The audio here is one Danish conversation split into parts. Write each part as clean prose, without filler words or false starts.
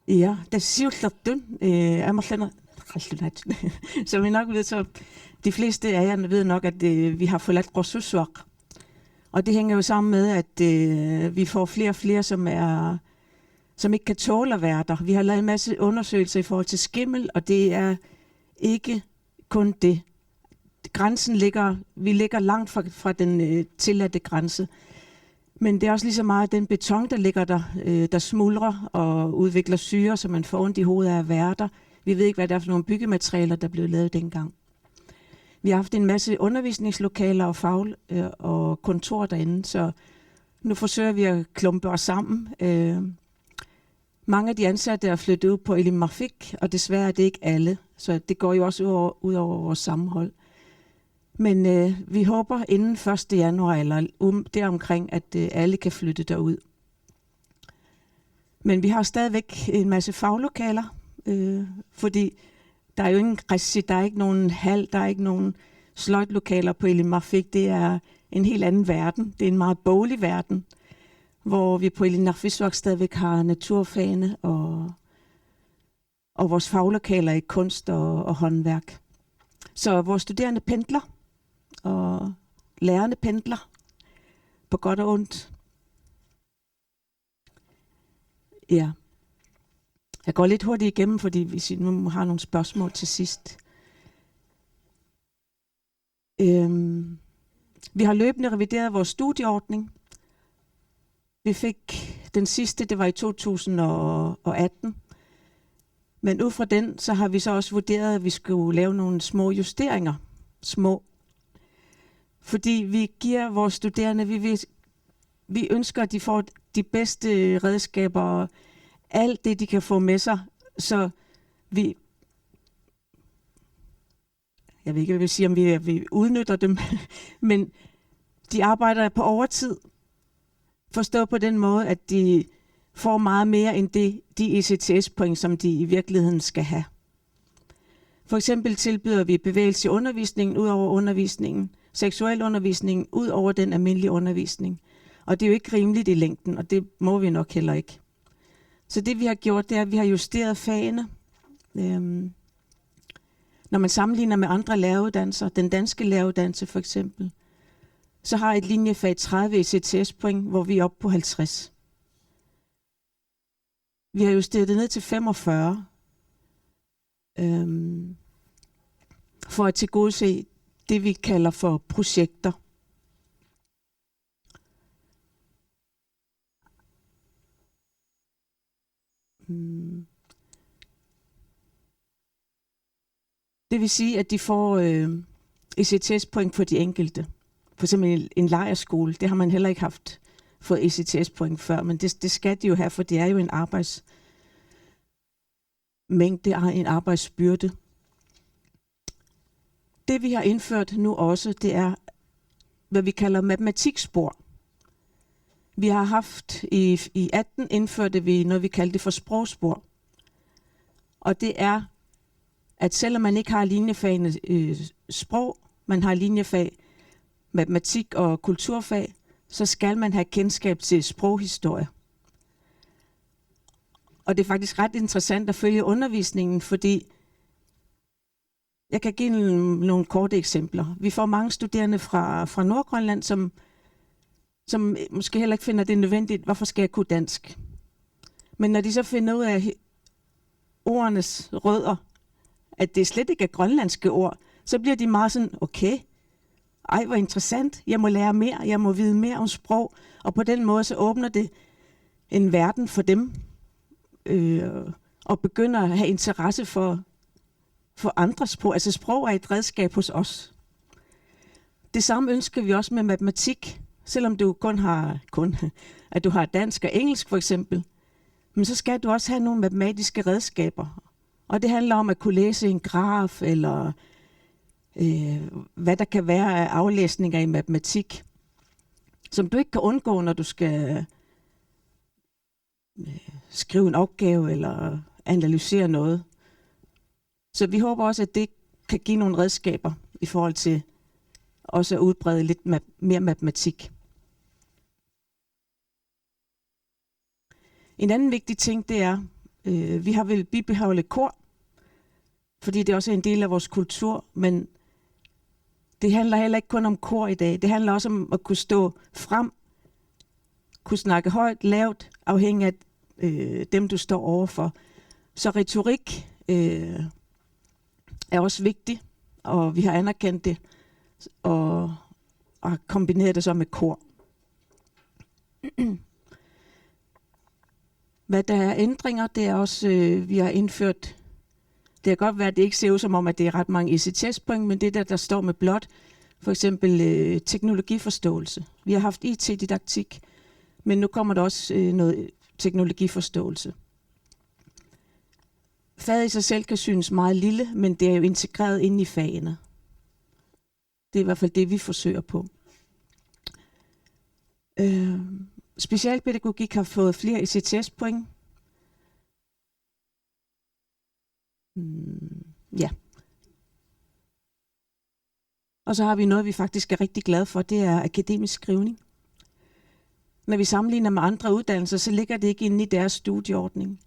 Ja, det sivllertun. Ammerlander. Som vi nok ved, så de fleste af jer ved nok, at vi har forladt Rosussuaq. Og det hænger jo sammen med, at vi får flere og flere, som ikke kan tåle at være der. Vi har lavet en masse undersøgelser i forhold til skimmel, og det er ikke kun det. Vi ligger langt fra den tilladte grænse. Men det er også lige så meget den beton, der ligger der smuldrer og udvikler syre, så man får ondt i hovedet af at være der. Vi ved ikke, hvad det er for nogle byggematerialer, der blev lavet dengang. Vi har haft en masse undervisningslokaler og kontor derinde, så nu forsøger vi at klumpe os sammen. Mange af de ansatte er flyttet ud på Ilimafik, og desværre er det ikke alle, så det går jo også ud over vores sammenhold. Men vi håber inden 1. januar eller deromkring, at alle kan flytte derud. Men vi har stadigvæk en masse faglokaler, fordi der er jo ingen regi, der er ikke nogen hal, der er ikke nogen sløjtlokaler på Ilimafik. Det er en helt anden verden. Det er en meget boglig verden, hvor vi på Ilinarfissuaq stadigvæk har naturfagene og vores faglokaler i kunst og håndværk. Så vores studerende pendler, og lærerne pendler på godt og ondt. Ja. Jeg går lidt hurtigt igennem, fordi hvis I nu har nogle spørgsmål til sidst. Vi har løbende revideret vores studieordning. Vi fik den sidste, det var i 2018. Men ud fra den, så har vi så også vurderet, at vi skulle lave nogle små justeringer. Fordi vi giver vores studerende, vi ønsker, at de får de bedste redskaber og alt det, de kan få med sig. Så jeg ved ikke, hvad jeg vil sige, om vi udnytter dem, men de arbejder på overtid. Forstå på den måde, at de får meget mere end de ECTS-point, som de i virkeligheden skal have. For eksempel tilbyder vi bevægelse i undervisningen ud over undervisningen, seksuel undervisning ud over den almindelige undervisning. Og det er jo ikke rimeligt i længden, og det må vi nok heller ikke. Så det vi har gjort, det er, at vi har justeret fagene. Når man sammenligner med andre læreruddannelser, den danske læreruddannelse for eksempel, så har et linjefag 30 ECTS-point, hvor vi er oppe på 50. Vi har justeret det ned til 45, for at tilgodese det, vi kalder for projekter. Det vil sige, at de får ECTS-point for de enkelte. For eksempel en lejrskole, det har man heller ikke haft fået ECTS-point før, men det skal de jo have, for det er jo en arbejdsmængde, en arbejdsbyrde. Det vi har indført nu også, det er, hvad vi kalder matematikspor. Vi har haft, i 18 indførte vi noget, vi kaldte for sprogspor. Og det er, at selvom man ikke har linjefagene sprog, man har linjefag matematik og kulturfag, så skal man have kendskab til sproghistorie. Og det er faktisk ret interessant at følge undervisningen, fordi jeg kan give nogle korte eksempler. Vi får mange studerende fra Nordgrønland, som måske heller ikke finder det nødvendigt, hvorfor skal jeg kunne dansk? Men når de så finder ud af ordenes rødder, at det slet ikke er grønlandske ord, så bliver de meget sådan, okay, ej hvor interessant, jeg må lære mere, jeg må vide mere om sprog, og på den måde så åbner det en verden for dem, og begynder at have interesse for andre sprog. Altså sprog er et redskab hos os. Det samme ønsker vi også med matematik, selvom du at du har dansk og engelsk for eksempel, men så skal du også have nogle matematiske redskaber. Og det handler om at kunne læse en graf, eller hvad der kan være af aflæsninger i matematik, som du ikke kan undgå, når du skal skrive en opgave eller analysere noget. Så vi håber også, at det kan give nogle redskaber i forhold til også at udbrede lidt mere matematik. En anden vigtig ting, det er, Vi har vel bibeholdt kor, fordi det også er en del af vores kultur, men det handler heller ikke kun om kor i dag. Det handler også om at kunne stå frem, kunne snakke højt, lavt, afhængig af dem, du står overfor. Så retorik er også vigtig, og vi har anerkendt det, og har kombineret det så med kor. Hvad der er ændringer, det er også, vi har indført. Det kan godt være, at det ikke ser ud som om, at det er ret mange ECTS-point, men det der står med blot, for eksempel teknologiforståelse. Vi har haft IT-didaktik, men nu kommer der også noget teknologiforståelse. Faget i sig selv kan synes meget lille, men det er jo integreret ind i fagene. Det er i hvert fald det, vi forsøger på. Specialpædagogik har fået flere ECTS-point. Ja. Og så har vi noget, vi faktisk er rigtig glade for, det er akademisk skrivning. Når vi sammenligner med andre uddannelser, så ligger det ikke inde i deres studieordning.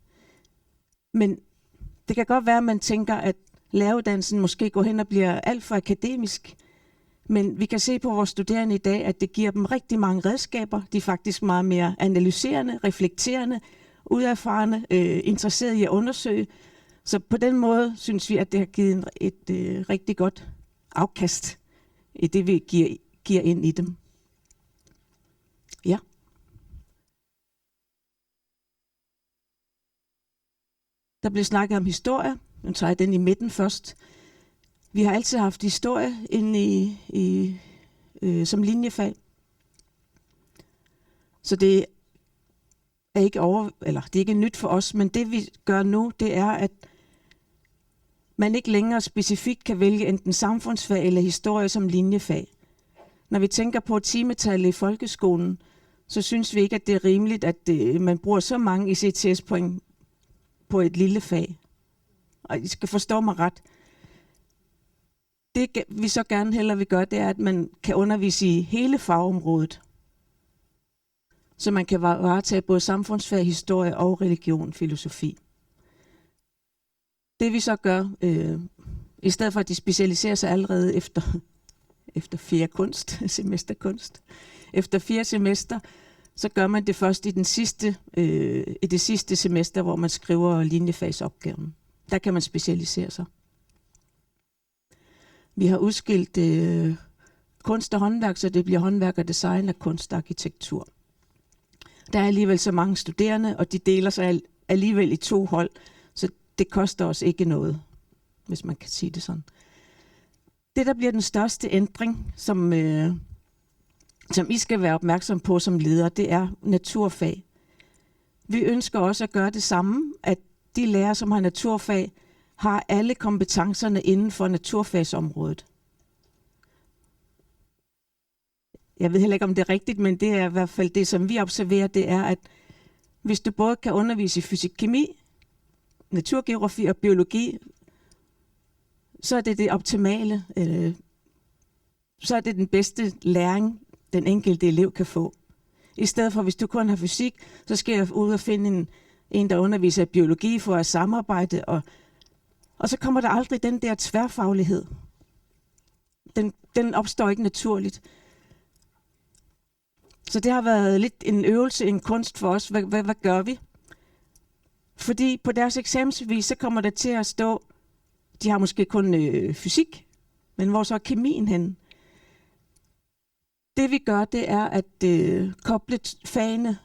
Men det kan godt være, at man tænker, at læreruddannelsen måske går hen og bliver alt for akademisk. Men vi kan se på vores studerende i dag, at det giver dem rigtig mange redskaber. De er faktisk meget mere analyserende, reflekterende, uderfarne, interesserede i at undersøge. Så på den måde synes vi, at det har givet et rigtig godt afkast i det, vi giver ind i dem. Ja. Der blev snakket om historie. Nu tager jeg den i midten først. Vi har altid haft historie inde som linjefag. Så det er ikke nyt for os, men det vi gør nu, det er, at man ikke længere specifikt kan vælge enten samfundsfag eller historie som linjefag. Når vi tænker på timetallet i folkeskolen, så synes vi ikke, at det er rimeligt, at man bruger så mange ECTS-point på et lille fag. Og I skal forstå mig ret. Det vi så gerne hellere vil gøre, det er, at man kan undervise i hele fagområdet. Så man kan varetage både samfundsfag, historie og religion, filosofi. Det vi så gør, i stedet for at de specialiserer sig allerede efter 4 semesterkunst, efter 4 semester, så gør man det først i det sidste semester, hvor man skriver linjefagsopgaven. Der kan man specialisere sig. Vi har udskilt kunst og håndværk, så det bliver håndværk og design og kunst og arkitektur. Der er alligevel så mange studerende, og de deler sig alligevel i 2 hold, så det koster os ikke noget, hvis man kan sige det sådan. Det, der bliver den største ændring, som I skal være opmærksom på som leder, det er naturfag. Vi ønsker også at gøre det samme, at de lærere, som har naturfag, har alle kompetencerne inden for naturfagsområdet. Jeg ved heller ikke, om det er rigtigt, men det er i hvert fald det, som vi observerer, det er, at hvis du både kan undervise i fysik, kemi, naturgeografi og biologi, så er det det optimale. Så er det den bedste læring, den enkelte elev kan få. I stedet for, hvis du kun har fysik, så skal jeg ud og finde en der underviser i biologi for at samarbejde, og så kommer der aldrig den der tværfaglighed. Den opstår ikke naturligt. Så det har været lidt en øvelse, en kunst for os. Hvad gør vi? Fordi på deres eksamensbevis, så kommer der til at stå, de har måske kun fysik, men hvor så er kemien henne? Det vi gør, det er at koble fagene,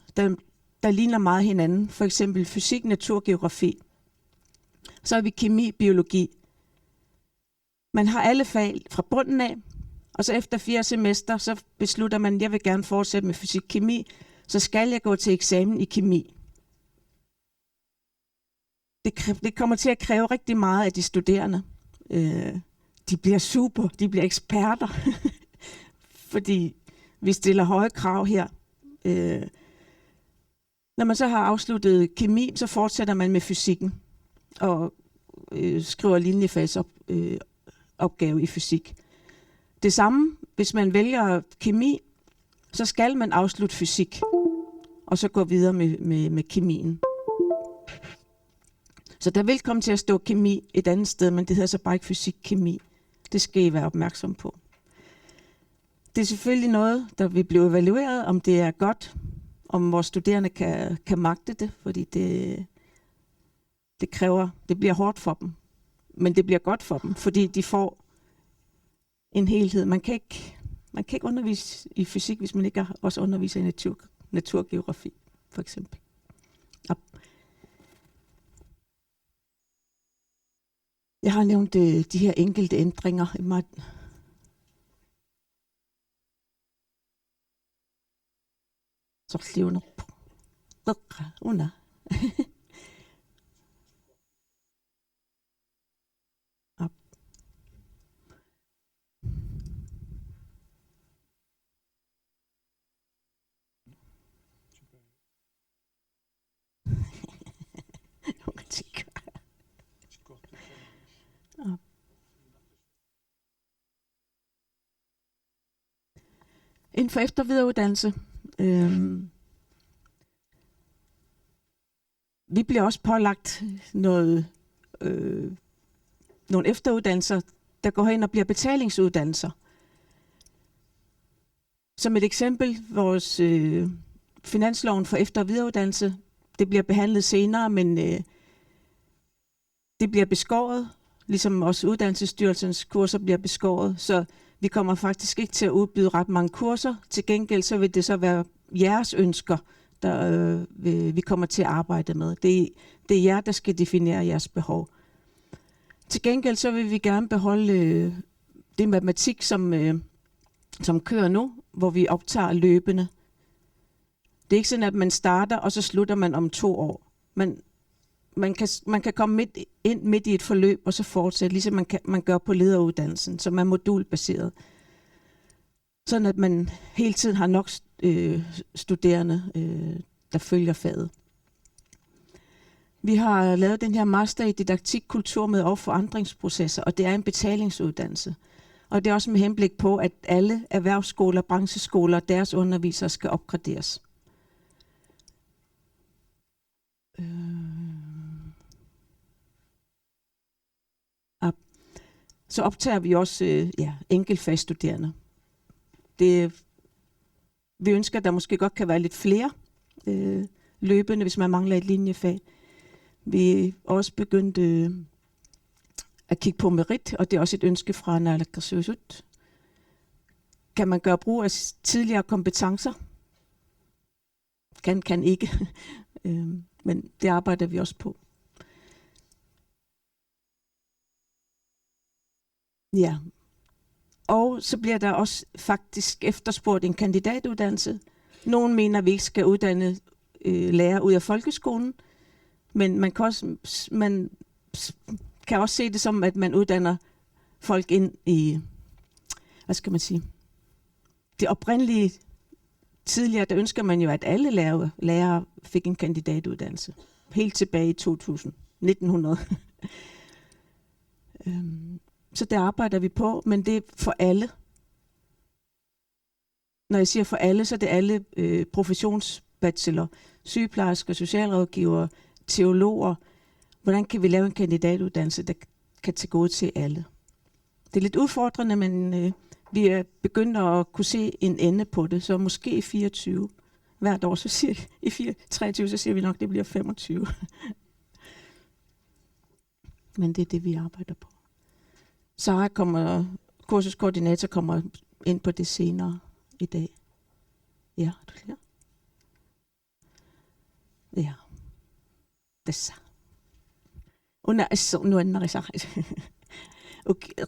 der ligner meget hinanden. For eksempel fysik, naturgeografi. Så har vi kemi, biologi. Man har alle fag fra bunden af, og så efter 4 semester, så beslutter man, at jeg vil gerne fortsætte med fysik, kemi, så skal jeg gå til eksamen i kemi. Det kommer til at kræve rigtig meget af de studerende. De bliver eksperter, fordi vi stiller høje krav her. Når man så har afsluttet kemi, så fortsætter man med fysikken og skriver linjefagsopgave i fysik. Det samme, hvis man vælger kemi, så skal man afslutte fysik og så gå videre med kemien. Så der vil komme til at stå kemi et andet sted, men det hedder så bare ikke fysik-kemi. Det skal I være opmærksom på. Det er selvfølgelig noget, der vil blive evalueret, om det er godt, om vores studerende kan magte det, fordi det bliver hårdt for dem. Men det bliver godt for dem, fordi de får en helhed. Man kan ikke undervise i fysik, hvis man ikke også underviser i naturgeografi, for eksempel. Jeg har nævnt de her enkelte ændringer. Så livner på. Under. Inden for efter- og videreuddannelse. Vi bliver også pålagt nogle efteruddannelser, der går hen og bliver betalingsuddannelser. Som et eksempel, vores finansloven for efter- og videreuddannelse, det bliver behandlet senere, men det bliver beskåret, ligesom også Uddannelsesstyrelsens kurser bliver beskåret, så vi kommer faktisk ikke til at udbyde ret mange kurser. Til gengæld så vil det så være jeres ønsker, der vi kommer til at arbejde med. Det er jer, der skal definere jeres behov. Til gengæld så vil vi gerne beholde det matematik, som kører nu, hvor vi optager løbende. Det er ikke sådan, at man starter, og så slutter man om 2 år. Man kan komme midt i et forløb, og så fortsætte, ligesom man gør på lederuddannelsen, som er modulbaseret. Sådan at man hele tiden har nok studerende, der følger faget. Vi har lavet den her master i didaktik, kulturmøde og forandringsprocesser, og det er en betalingsuddannelse. Og det er også med henblik på, at alle erhvervsskoler, brancheskoler, deres undervisere skal opgraderes. Så optager vi også enkeltfagsstuderende. Vi ønsker, at der måske godt kan være lidt flere løbende, hvis man mangler et linjefag. Vi er også begyndt at kigge på merit, og det er også et ønske fra Naalakkersuisut. Kan man gøre brug af tidligere kompetencer? Kan ikke, men det arbejder vi også på. Ja, og så bliver der også faktisk efterspurgt en kandidatuddannelse. Nogen mener, at vi ikke skal uddanne lærere ud af folkeskolen, men man kan også se det som, at man uddanner folk ind i, hvad skal man sige, det oprindelige tidligere, der ønsker man jo, at alle lærere fik en kandidatuddannelse. Helt tilbage i 1900. Så der arbejder vi på, men det er for alle. Når jeg siger for alle, så er det alle professionsbachelor, sygeplejersker, socialrådgivere, teologer. Hvordan kan vi lave en kandidatuddannelse, der kan tilgodese alle? Det er lidt udfordrende, men vi er begyndt at kunne se en ende på det, så måske i 24. Hvert år, så siger i 23, så siger vi nok, det bliver 25. Men det er det, vi arbejder på. Kursuskoordinator kommer ind på det senere i dag. Ja, er du klar? Ja. Tässä. Una nu annarisa.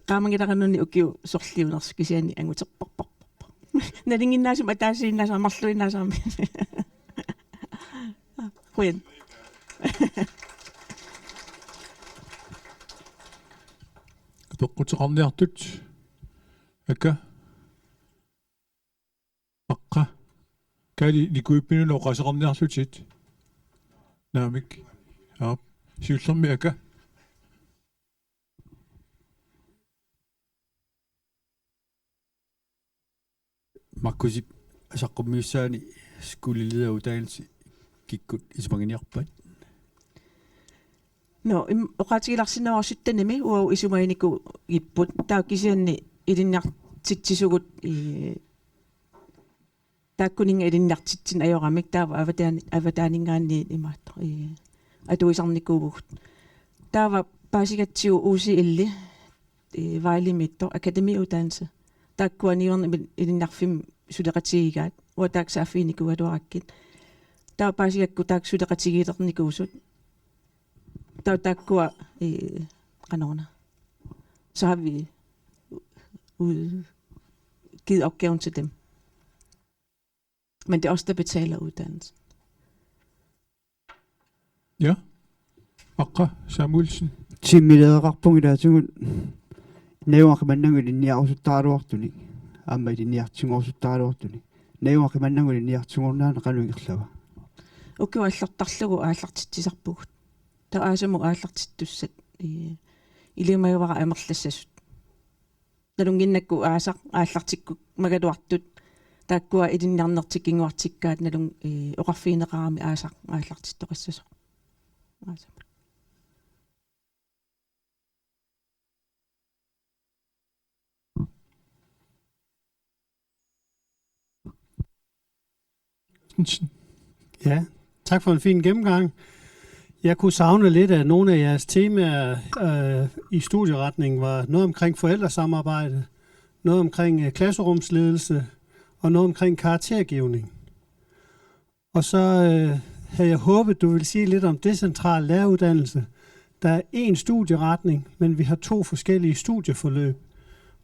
Qaamangilaqanunni ukiu sorliunerskisiani anguterparpar. Nalinginnaasum ataasiinnaasam marluinnaasam. Queen. Toqqutеqarniartut akka aqqa kali likuippinulo qaseqarniartutit naamik aap siullermi akka Markusip asaqqumiussaani skulilederuddannelse kikkut ismanginiarpat. No, oqatigilarsinaa suttanimi uau isumainiku ipput taakkisianni ilinniartitsisugut taakkuninga ilinniartitsin ajoramik taava avataningaanni imaatto atuisarnikuuvugut taava paasigatsiu uusi illi vejlimittor akademiuddannelse taakkuaniorni ilinniarfim suleqatigigaat uataaksaaffiiniku atuarakkit taava paasijakku taak suleqatigiiternikusut takkua qanorna så har vi givet opgaven til dem. Men det er også der betaler uddannelsen. Ja. Akka Samuelsen. Simmileeqarpungilaatigut nayuaqimannanguli niarusuttaaluartuni aamma iliniartungorsuttaaluartuni nayuaqimannanguli niartungornaana qaluingirlava Okay, allartarlugu aallartitsisarpugut ta aasamu aallartittussat iliumagavara amerlassasut nalunginnakku aasaq aallartikku magaluartut taakkua ilinniarnertikkinguartikkaat nalung oqarfiineqarami aasaq aallartittoqassasoq aasamu Ja, tak for en fin gennemgang. Jeg kunne savne lidt af nogle af jeres temaer i studieretningen var noget omkring forældresamarbejde, noget omkring klasserumsledelse og noget omkring karaktergivning. Og så havde jeg håbet, du ville sige lidt om decentral læreruddannelse. Der er én studieretning, men vi har 2 forskellige studieforløb.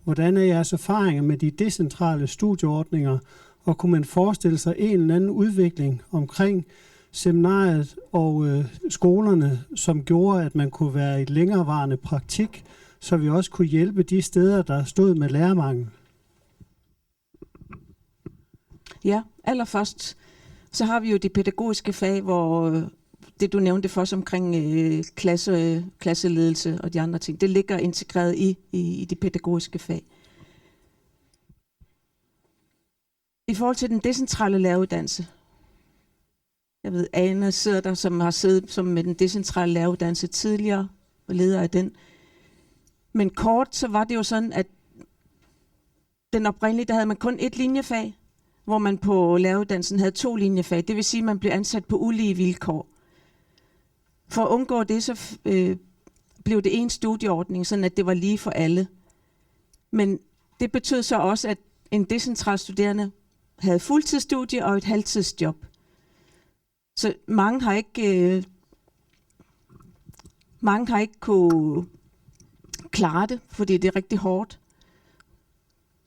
Hvordan er jeres erfaringer med de decentrale studieordninger, og kunne man forestille sig en eller anden udvikling omkring seminariet og skolerne, som gjorde, at man kunne være i længerevarende praktik, så vi også kunne hjælpe de steder, der stod med lærermangel? Ja, allerførst så har vi jo de pædagogiske fag, hvor det du nævnte for os omkring klasseledelse og de andre ting, det ligger integreret i de pædagogiske fag. I forhold til den decentrale læreruddannelse, jeg ved, Ane sidder der, som har siddet som med den decentrale læreruddannelse tidligere, og leder af den. Men kort, så var det jo sådan, at den oprindelige, der havde man kun 1 linjefag, hvor man på læreruddannelsen havde 2 linjefag. Det vil sige, at man blev ansat på ulige vilkår. For at undgå det, så blev det en studieordning, sådan at det var lige for alle. Men det betød så også, at en decentral studerende havde fuldtidsstudie og et halvtidsjob. Så mange har ikke kunne klare det, fordi det er rigtig hårdt.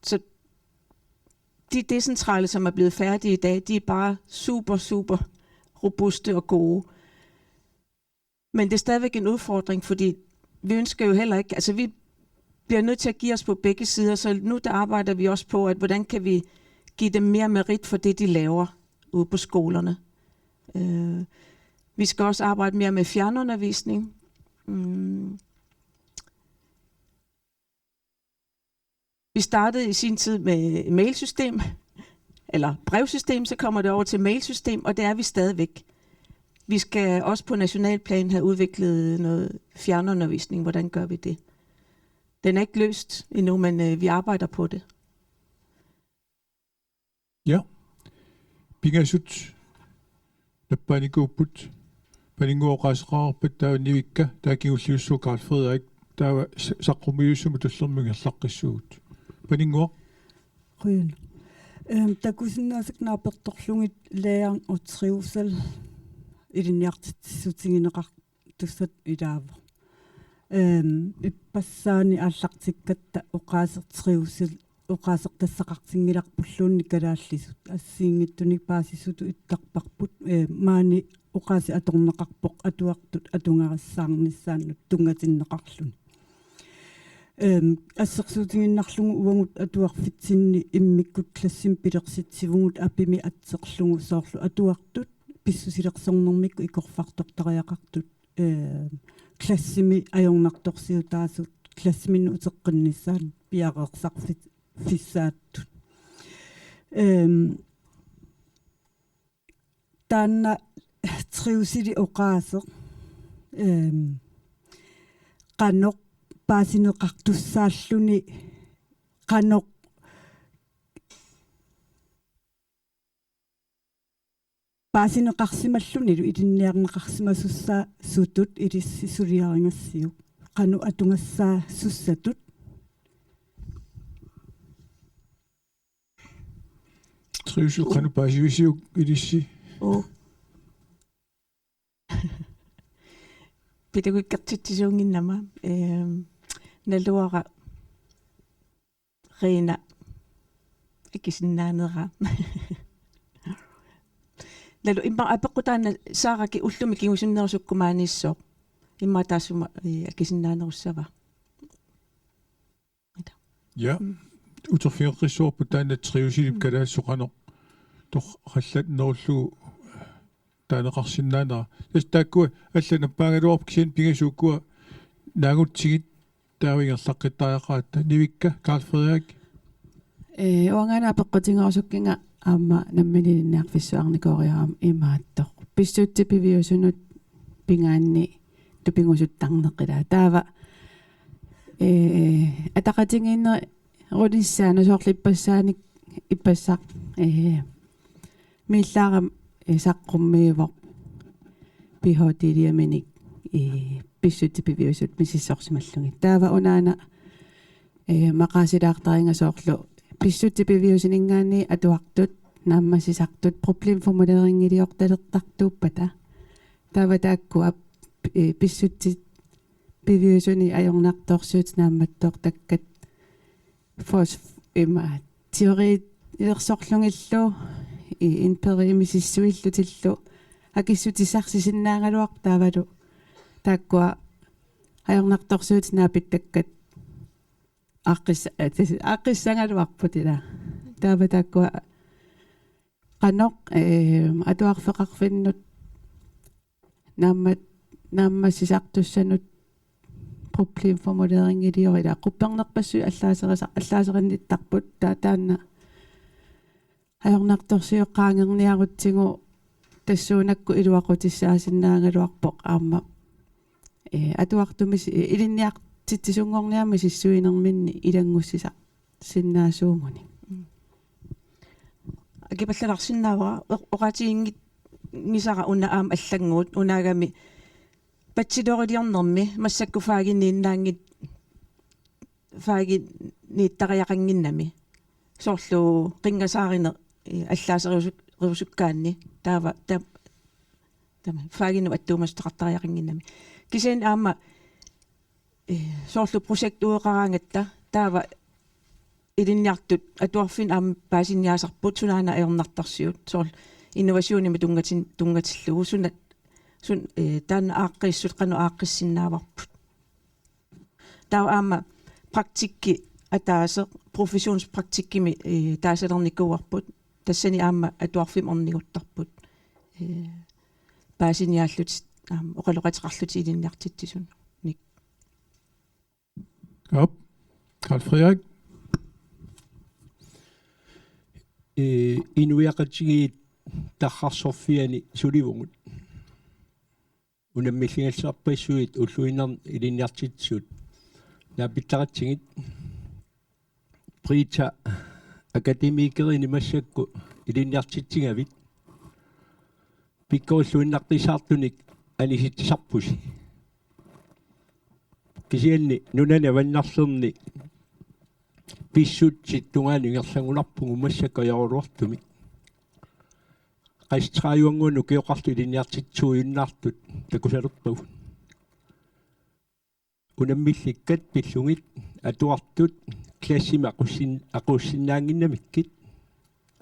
Så de decentrale, som er blevet færdige i dag, de er bare super, super robuste og gode. Men det er stadigvæk en udfordring, fordi vi ønsker jo heller ikke, altså vi bliver nødt til at give os på begge sider, så nu der arbejder vi også på, at hvordan kan vi give dem mere merit for det, de laver ude på skolerne. Vi skal også arbejde mere med fjernundervisning. Vi startede i sin tid med mailsystem, eller brevsystem, så kommer det over til mailsystem, og det er vi stadigvæk. Vi skal også på nationalplan have udviklet noget fjernundervisning. Hvordan gør vi det? Den er ikke løst endnu, men vi arbejder på det. Ja. Pingasut. Nappanikuupput. Paninguoqaasqaarpat taunnivikka taakinulliussu Karl Frederik taa saqqumiyussumu tullermingerlaqqissugut. Paninguoq. Ryn. Takusinnaasaknaapertorlungit læring og trivsel i den hjertesutigineqar tussat ilaava. Ipassaani allaqtikkatta oqaasertrivsel oqaasertassaqartingilarpulluunni kalaallisut assiingittunik paasissutu ittarparput maani oqaasi atorneqarpoq atuartut atungarissaarnissaannut tungatinneqarluni ассерсуутингиннарлугу уангут атуарфитсинни иммиккут классим пилерситсивугут апими атсерлугу соорлу атуартут писсусилерсорнэрмикку икорфартортариақартут классими ajornartorsiutaasut классиминну утеққиннissaан пиареерсарфит фиссааттут таанна триусили оқаасеқ qanoq paasineqartussaalluni qanoq paasineqarsimallunilu ilinniarneqarsimasussaa sutut ilissisuliaringassiu qanu atungassaa sussatut Trivsel kan pasivisiu ilissi. Pitakuikkartitsisuunginnama naluara reina ikisinnaanera nalu imma apeqqutaana saaraki ullumi kingusunnersukkumaaniissoo imma taassuma akisinnaanеруссава Ja. Uterfiorrissuorpu taana triusilip kalaassoqanoq tor qallat noorlu taaneqarsinnaanera tastakkua алланаппаагалуарп кисин пигасууккуа наагутсигит таавингерлаққиттариақаатта нивикка Карл Фредерик уангана апеққутингорсуккинга аама намминилинниарфиссуарникоориарам имааттоқ писсуутти пивиусунут пингаанни тупингусуттарнеққила таава атақатингиинне рулиссаана соорлиппассааник иппассақ миллаарам саққуммиивоқ пихотилиаминик писсуутти пивиусут мисиссорсималлуги таава унаана мақаасилаартарингасоорлу писсуутти пивиусинингаани атуартут нааммасисартут проблемформулерингилиорталертартууппата таава тааккуа писсуутти пивиусуни ajornartorsuut naammattoq takkat fos ima teori illersorlungillu imperiumisissuillutillu akissutisarsisinnaangaluaq taavalu taakkua ajornartorsuut naapit takkat aaqqissangaluarputila taava taakkua qanoq atuarfeqarfinnut naammassisartussanut problemformuleriнгилиорила quppernerpassu allaaserinittарпут таана ajornartorsiuqqaangerniarutsigu тассуунакку илуақутиссаасиннаангалуарпоқ аама атуартумис илинниартитсисунгорниами сиссуинерминни илангуссиса синнаасуунгуни акипаллаларсиннаавара оqatiingit нисара уна аама аллангуут унаагами патсилорилиорнерми массаккуфаагиннииннаангит фааги нииттариақангиннами соорлу қингасааринер аллаасериусуккаанни таава тама фаагину аттуумастеқартариақангиннами кисен аама соорлу проект уеқараангатта таава илинниартут атуарфин аама паасинниаасарпут сунаана аернартарсиут соорл инновасионими тунгатиллугу суна sun tan aaqqissut qanu aaqqissinnaavарput tau aama praktikki ataase professionspraktikkimi taasalernikkuarput tassani aama atuarfim orniguttarput paasiniaallut aama oqaloqatiqarluti ilinniartittisun nik op Karl Frederik inuiaqatsigit tarrarsorfiani sulivungut unammilingalsarpassuit ulluinern ilinniartitsut naapittaqatsigit Brita akademikerini massakku ilinniartitsigavit pikkoulluinnartisaartunik anisittisarpusi kisianni nunani avannarlerni pissutsit tungaanungerlangunarpugu massakkajaruartumik qaistraayuanguunu kioqartu ilinniartitsuuyunnaartut takusalerpagu unammillikkat pillungit atuartut klassima aqussinnaanginnamikkit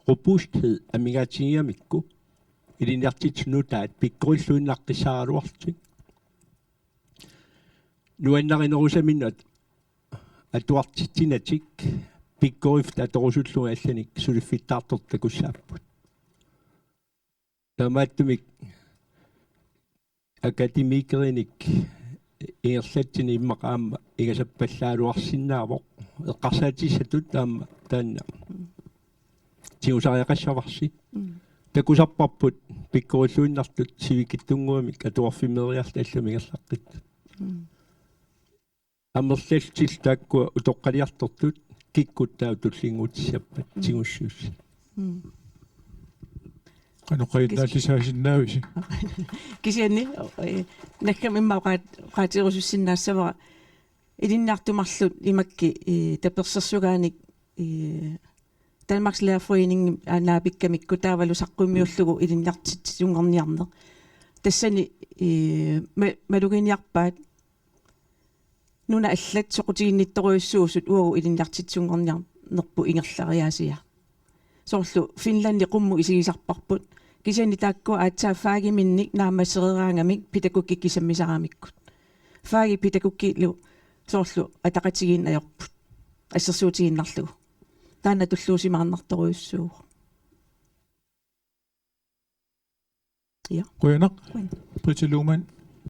robusthed amigaatigiamikku ilinniartitsunutaat pikkorilluinnarqissaaruartik nuannarinerusaminat atuartitsinatik pikkorifta atorusulluga allanik suliffittaartortakussaapput tamaattumik akademikerinik ingerlatsini immaqaamma igasappallaaluarsinnaavoq eqqarsaatissatut taamma taanna tiusariaqassarvarsi takusarparput pikkorilluinnartut sivikittunguamik atuarfimeriarta allamigerlaqqit амерллтил тааккуа утоққалиартортут киккуттаа туллингутиссаппат тигуссуус каноқаиллааллисаасиннаависи кисианни наккам иммаа qaatirusussinnaassavara илиннаартумарлут имакки таперсерсугааник Danmarks Lærerforening анаапиккамикку таавалу саққумиуллугу илиннартитсунгорниарнер тассани малугиниарпаат нуна аллат соқутигиннитторуйуссуусут уагу илиннартитсунгорниарнерпу ингерлариаасиа соорлу Финланди қумму исигисарпарпут кисиани таакку аатсаафаагиминник наамассерераангамик питакукки кисаммисараамиккут фааги питакуккилу соорлу атақатигиин аёрпут ассерсуутигиннарлугу таана туллуусимаарнарторуйуссуу Quyanaq Britta Lohmann